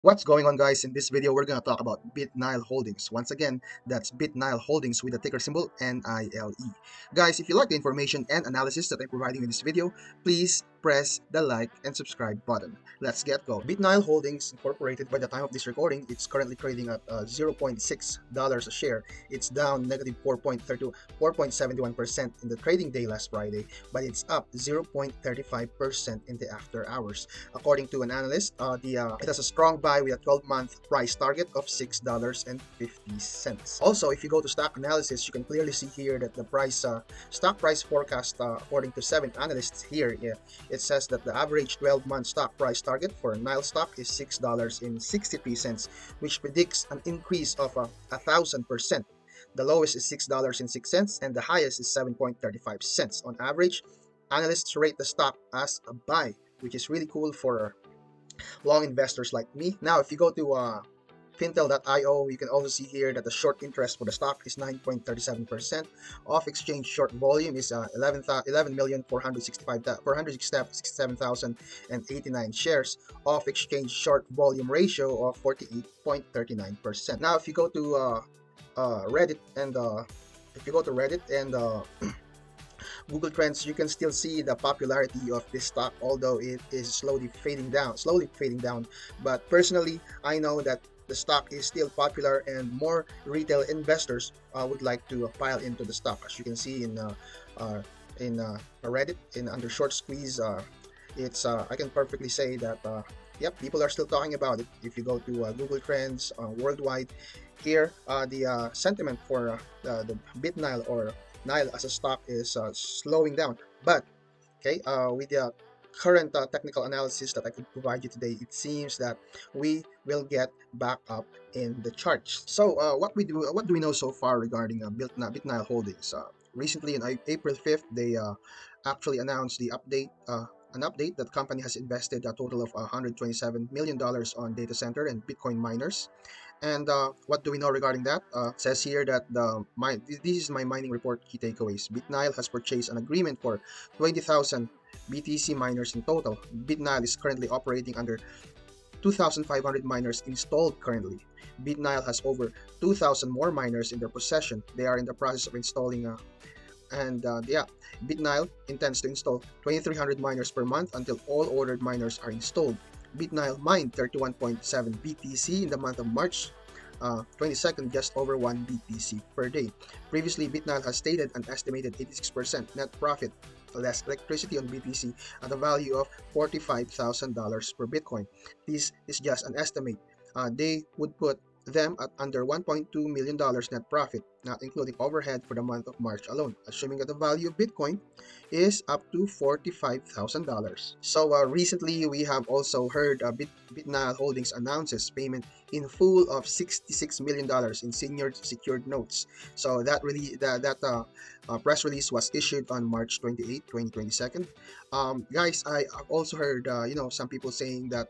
What's going on, guys? In this video, we're going to talk about BITNILE Holdings. Once again, that's BITNILE Holdings with the ticker symbol NILE. Guys, if you like the information and analysis that I'm providing in this video, please press the like and subscribe button. Let's get going. BITNILE Holdings Incorporated, by the time of this recording, it's currently trading at $0.6 a share. It's down negative 4.71% in the trading day last Friday, but it's up 0.35% in the after hours. According to an analyst, it has a strong buy with a 12-month price target of $6.50. Also, if you go to stock analysis, you can clearly see here that the stock price forecast, according to 7 analysts here, it says that the average 12-month stock price target for NILE stock is $6.63, which predicts an increase of 1,000%. The lowest is $6.06 and the highest is 7.35 cents. On average, analysts rate the stock as a buy, which is really cool for long investors like me. Now, if you go to Fintel.io, you can also see here that the short interest for the stock is 9.37%. Off-exchange short volume is 11,467,089 shares. Off-exchange short volume ratio of 48.39%. Now, if you go to Reddit and Google Trends, you can still see the popularity of this stock, although it is slowly fading down. But personally, I know that the stock is still popular and more retail investors would like to pile into the stock. As you can see in Reddit, in under short squeeze, it's I can perfectly say that yep, people are still talking about it. If you go to Google Trends worldwide, here the sentiment for the BitNile or NILE as a stock is slowing down. But okay, with the current technical analysis that I could provide you today, it seems that we will get back up in the charts. So what do we know so far regarding BitNile Holdings? Recently, on April 5th, they actually announced an update that company has invested a total of $127 million on data center and Bitcoin miners. And what do we know regarding that? It says here that this is my mining report key takeaways. BitNile has purchased an agreement for 20,000 BTC miners in total. BitNile is currently operating under 2,500 miners installed currently. BitNile has over 2,000 more miners in their possession. They are in the process of installing yeah, BitNile intends to install 2,300 miners per month until all ordered miners are installed. BitNile mined 31.7 BTC in the month of March 22nd, just over 1 BTC per day. Previously, BitNile has stated an estimated 86% net profit less electricity on BTC at a value of $45,000 per Bitcoin. This is just an estimate. They would put them at under $1.2 million net profit, not including overhead for the month of March alone, assuming that the value of Bitcoin is up to $45,000. So recently, we have also heard BitNile Holdings announces payment in full of $66 million in senior secured notes. So that press release was issued on March 28, 2022. Guys, I have also heard some people saying that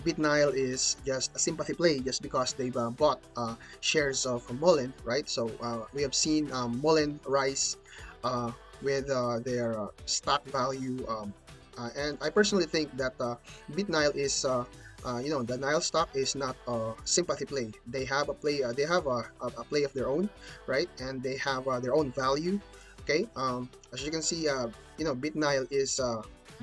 BitNile is just a sympathy play just because they've bought shares of Mullen, right? So we have seen Mullen rise with their stock value, and I personally think that BitNile is the Nile stock is not a sympathy play. They have a play. They have a play of their own, right? And they have their own value. Okay. As you can see, BitNile is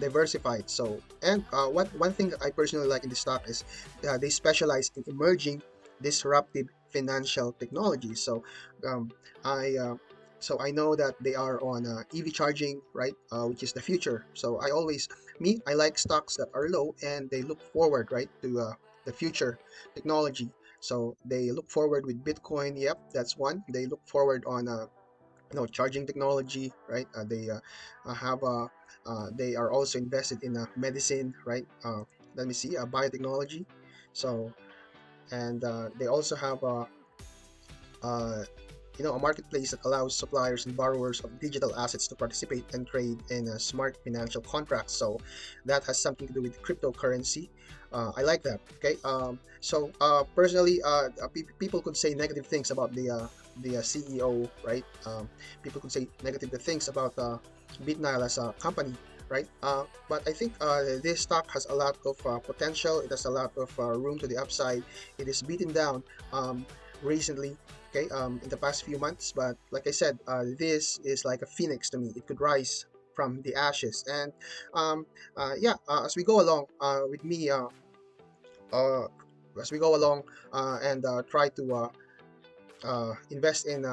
diversified. So, and one thing that I personally like in the stock is they specialize in emerging disruptive financial technology. So, um, I I know that they are on EV charging, right? Which is the future. So I like stocks that are low and they look forward, right, to the future technology. So they look forward with Bitcoin. Yep, that's one. They look forward on charging technology, right? They are also invested in medicine, right? Let me see, biotechnology. So and they also have uh, a marketplace that allows suppliers and borrowers of digital assets to participate and trade in smart financial contracts. So that has something to do with cryptocurrency. I like that. Okay. Personally, people could say negative things about the CEO, right? People could say negative things about BitNile as a company, right? But I think this stock has a lot of potential. It has a lot of room to the upside. It is beaten down recently, okay, in the past few months. But like I said, this is like a phoenix to me. It could rise from the ashes. And yeah, as we go along with me, uh, as we go along and try to invest in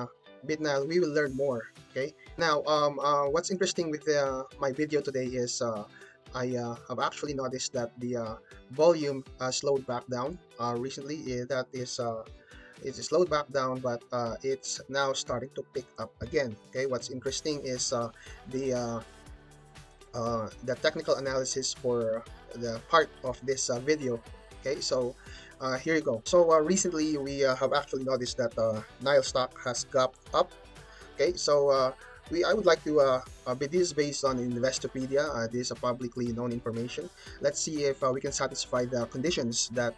BitNile, we will learn more. Okay. Now, what's interesting with my video today is I have actually noticed that the volume slowed back down recently. That is, it's slowed back down, but it's now starting to pick up again. Okay. What's interesting is the technical analysis for the part of this video. Okay, so here you go. So recently we have actually noticed that NILE stock has gapped up. Okay, so I would like to but this is based on Investopedia. This is a publicly known information. Let's see if we can satisfy the conditions that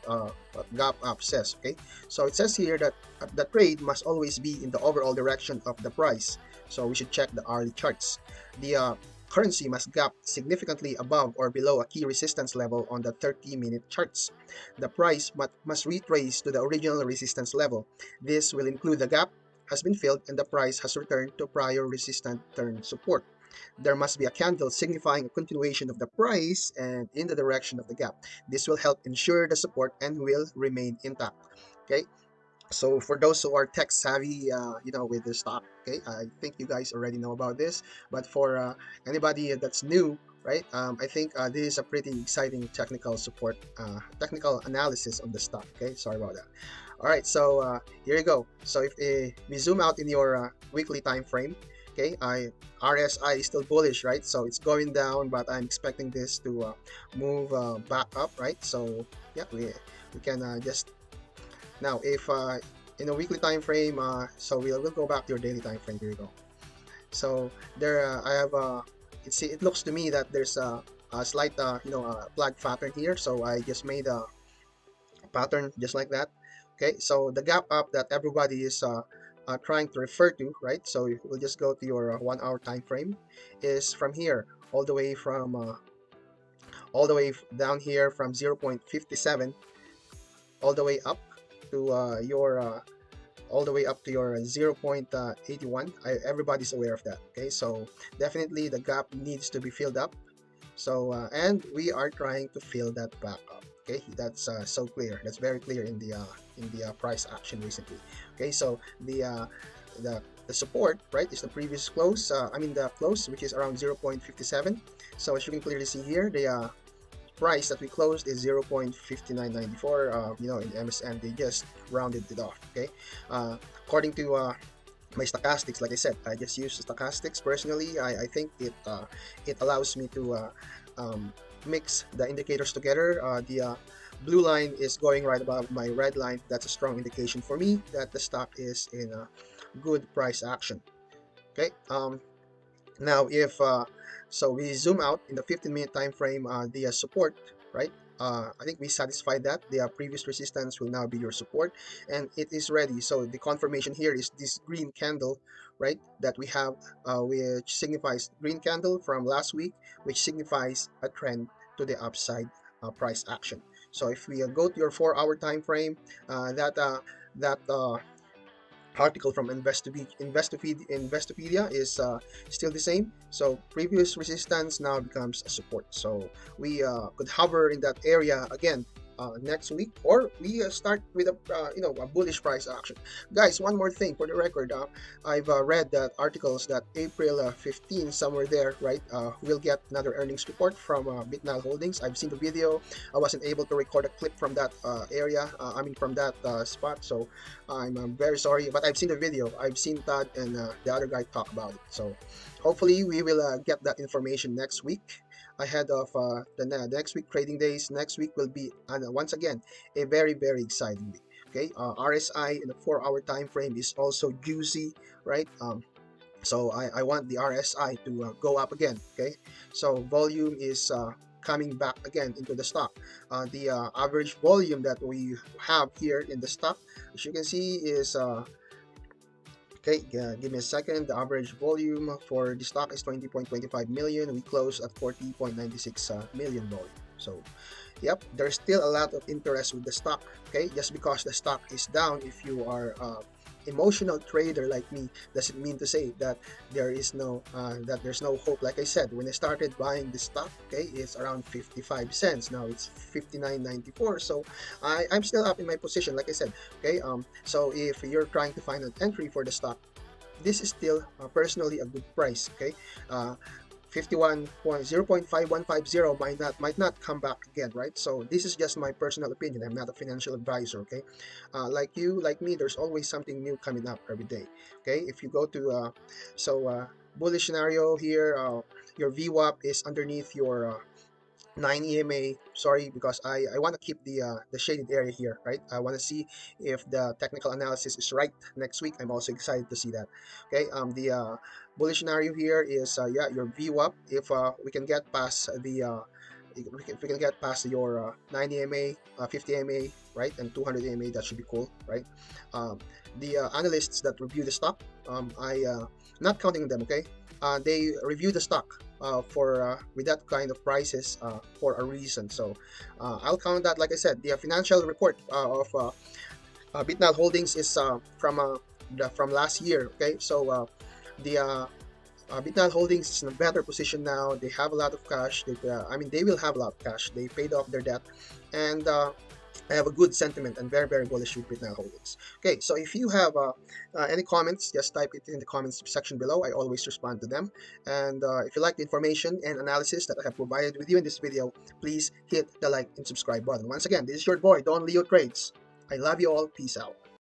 gap up says. Okay, so it says here that the trade must always be in the overall direction of the price. So we should check the hourly charts. The currency must gap significantly above or below a key resistance level on the 30-minute charts. The price must retrace to the original resistance level. This will include the gap has been filled and the price has returned to prior resistant turn support. There must be a candle signifying a continuation of the price and in the direction of the gap. This will help ensure the support and will remain intact. Okay, so for those who are tech savvy, with the stock, okay, I think you guys already know about this. But for anybody that's new, right, I think this is a pretty exciting technical support, technical analysis on the stock. Okay, sorry about that. All right, so here you go. So if we zoom out in your weekly time frame, okay, RSI is still bullish, right? So it's going down, but I'm expecting this to move back up, right? So yeah, we can just now, if in a weekly time frame, so we'll go back to your daily time frame. Here you go. So there, I have it looks to me that there's a slight flag pattern here. So I just made a pattern just like that. Okay, so the gap up that everybody is trying to refer to, right? So we'll just go to your 1 hour time frame, is from here all the way down here from 0.57 all the way up to your all the way up to your 0.81. Everybody's aware of that. Okay, so definitely the gap needs to be filled up. So and we are trying to fill that back up. Okay, that's so clear. That's very clear in the price action recently. Okay, so the support, right, is the previous close. The close, which is around 0.57. So as you can clearly see here, the price that we closed is 0.5994. In MSN they just rounded it off. Okay, according to my stochastics, like I said, I just use stochastics personally. I think it allows me to mix the indicators together. The blue line is going right above my red line. That's a strong indication for me that the stock is in a good price action. Okay, now if so we zoom out in the 15-minute time frame, the support, right, I think we satisfied that the previous resistance will now be your support and it is ready. So the confirmation here is this green candle, right, that we have, which signifies green candle from last week, which signifies a trend to the upside price action. So if we go to your 4 hour time frame, that article from Investopedia is still the same. So previous resistance now becomes a support. So we could hover in that area again next week, or we start with a bullish price action. Guys, one more thing for the record, I've read that articles that April 15, somewhere there, right, we'll get another earnings report from BITNILE Holdings. I've seen the video. I wasn't able to record a clip from that area, from that spot, so I'm very sorry, but I've seen the video. I've seen Todd and the other guy talk about it. So hopefully we will get that information next week, ahead of the next week trading days. Next week will be once again a very, very exciting week. Okay, RSI in the 4 hour time frame is also juicy, right? So I want the RSI to go up again. Okay, so volume is coming back again into the stock. The average volume that we have here in the stock, as you can see, is Okay, give me a second. The average volume for the stock is 20.25 million. We closed at 40.96 million volume. So yep, there's still a lot of interest with the stock. Okay, just because the stock is down, if you are emotional trader like me, doesn't mean to say that there's no hope. Like I said, when I started buying the stock, okay, it's around 55 cents. Now it's 59.94. So I'm still up in my position. Like I said, okay. So if you're trying to find an entry for the stock, this is still personally a good price. Okay, 51.0.5150 might not come back again, right? So this is just my personal opinion. I'm not a financial advisor. Okay, like you, like me, there's always something new coming up every day. Okay, if you go to so bullish scenario here, your VWAP is underneath your 9 EMA. Sorry, because I want to keep the shaded area here, right? I want to see if the technical analysis is right next week. I'm also excited to see that. Okay, the bullish scenario here is yeah, your VWAP. If we can get past the if we can get past your 9 EMA, 50 EMA, right, and 200 EMA, that should be cool, right? Um, the analysts that review the stock, I not counting them, okay? They review the stock for with that kind of prices for a reason. So I'll count that. Like I said, the financial report of BITNILE Holdings is from last year. Okay, so the BITNILE Holdings is in a better position now. They have a lot of cash. I mean, they will have a lot of cash. They paid off their debt, and I have a good sentiment and very, very bullish with BITNILE Holdings. Okay, so if you have any comments, just type it in the comments section below. I always respond to them. And if you like the information and analysis that I have provided with you in this video, please hit the like and subscribe button. Once again, this is your boy, Don Leo Trades. I love you all. Peace out.